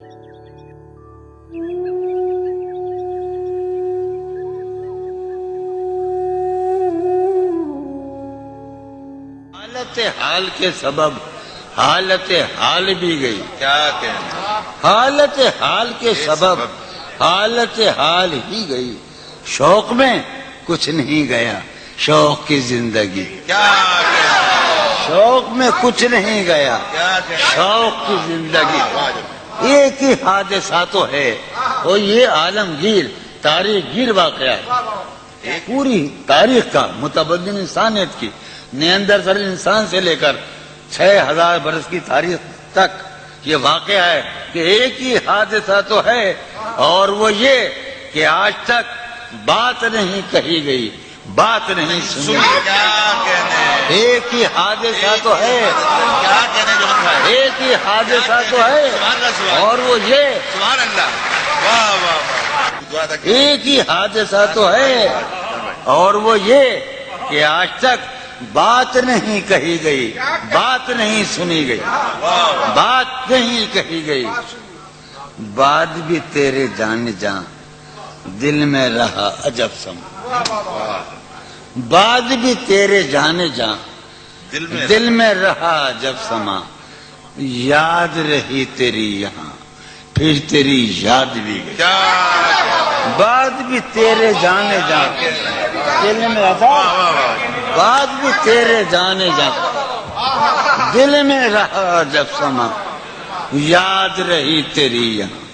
حال کے سبب حالت حال بھی گئی. کیا کہنا. حالت حال کے سبب حالت حال ہی گئی. شوق میں کچھ نہیں گیا شوق کی زندگی. کیا کہنا. شوق میں کچھ نہیں گیا کیا کہنا. شوق کی زندگی. ایک ہی حادثہ تو ہے اور یہ عالمگیر تاریخ گیر واقعہ ہے. پوری تاریخ کا متبدل انسانیت کی نیاندرتال انسان سے لے کر 6000 برس کی تاریخ تک یہ واقعہ ہے کہ ایک ہی حادثہ تو ہے اور وہ یہ کہ آج تک بات نہیں کہی گئی بات نہیں سنی. کیا کہنے. ایک ہی حادثہ تو ہے کیا کہنے جو بھائی. ایک ہی حادثہ تو ہے اور وہ یہ سبحان اللہ. واہ واہ واہ. ایک ہی حادثہ تو ہے اور وہ یہ کہ آج تک بات نہیں کہی گئی بات نہیں سنی گئی بات نہیں کہی گئی. بات بھی تیرے جان جان دل میں رہا عجب سما. بات بھی تیرے جان جان دل میں رہا عجب سما. یاد رہی تیری یہاں پھر تیری یاد بھی گئی. بات بھی تیرے جانے جان دل میں رہا بات بھی تیرے جانے جان دل میں رہا جب سما. یاد رہی تیری یہاں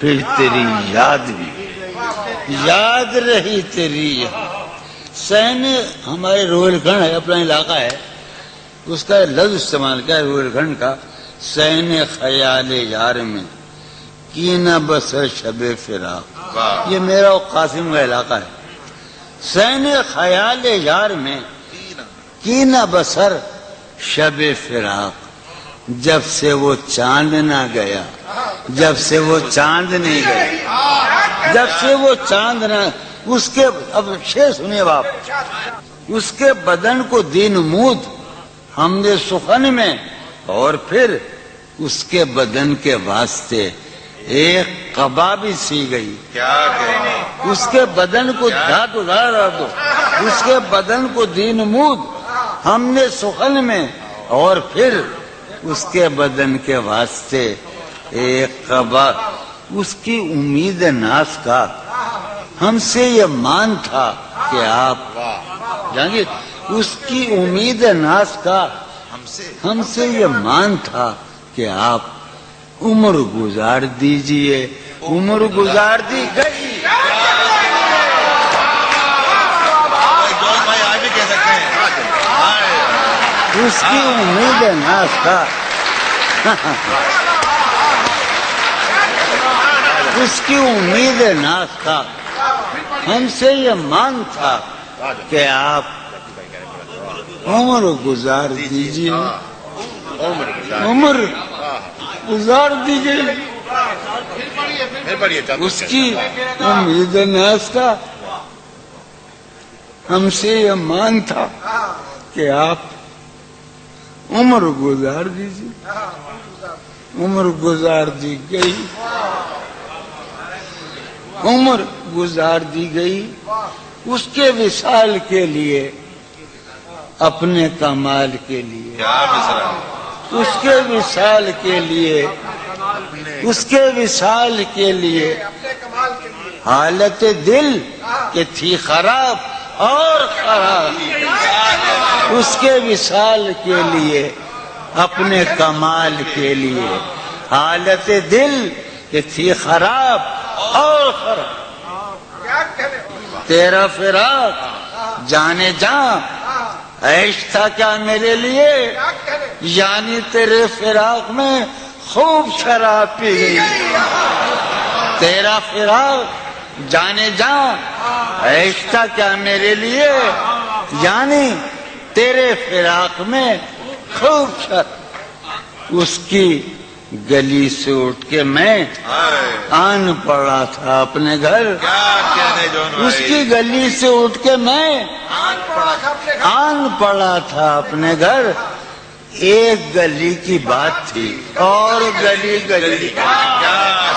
پھر تیری یاد بھی یاد رہی تیری یہاں. سین ہمارے روہیل کھنڈ ہے اپنا علاقہ ہے اس کا لفظ استعمال کیا ہے روہیل کھنڈ کا. سین خیال یار میں کی نہ بسر شب فراق. یہ میرا اور قاسم کا علاقہ ہے. سین خیال یار میں کی نہ بسر شب فراق. جب سے وہ چاند نہ گیا جب سے وہ چاند نہیں گیا جب سے وہ چاند نہ اس کے اب شعر سنیے باپ. اس کے بدن کو دین مود ہم نے سخن میں اور پھر اس کے بدن کے واسطے ایک قبا بھی سی گئی. کیا کہنے. اس کے بدن کو دھاتو دو اس کے بدن کو دین مود ہم نے سخن میں اور پھر اس کے بدن کے واسطے ایک قبا. اس کی امید ناز کا ہم سے یہ مان تھا کہ آپ جانگی اس کی امید ناز کا ہم سے یہ مان تھا کہ آپ عمر گزار دیجئے. عمر گزار دی گئی. بھائی آج بھی کہہ سکتے ہیں. اس کی امید ناز تھا اس کی امید ناز تھا ہم سے یہ مان تھا کہ آپ عمر گزار دیجئے. عمر گزار دی گئی. اس کی امید ناز تھا ہم سے یہ مان تھا کہ آپ عمر گزار دیجیے. عمر گزار دی گئی. عمر گزار دی گئی اس کے وصال کے لیے اپنے کمال کے لیے. اس کے وصال کے لیے اس کے وصال کے لیے حالت دل کہ تھی خراب اور خراب. اس کے وصال کے لیے اپنے کمال کے لیے حالت دل کہ تھی خراب اور خراب. تیرا فراق جانے جاں عیش تھا کیا میرے لیے یعنی تیرے فراق میں خوب شراب پی گئی. تیرا فراق جانے جاں عیش تھا کیا میرے لیے یعنی تیرے فراق میں خوب شراب. اس کی گلی سے اٹھ کے میں آن پڑا تھا اپنے گھر. اس کی گلی سے اٹھ کے میں آن پڑا تھا اپنے گھر. ایک گلی کی بات تھی اور گلی گلی کیا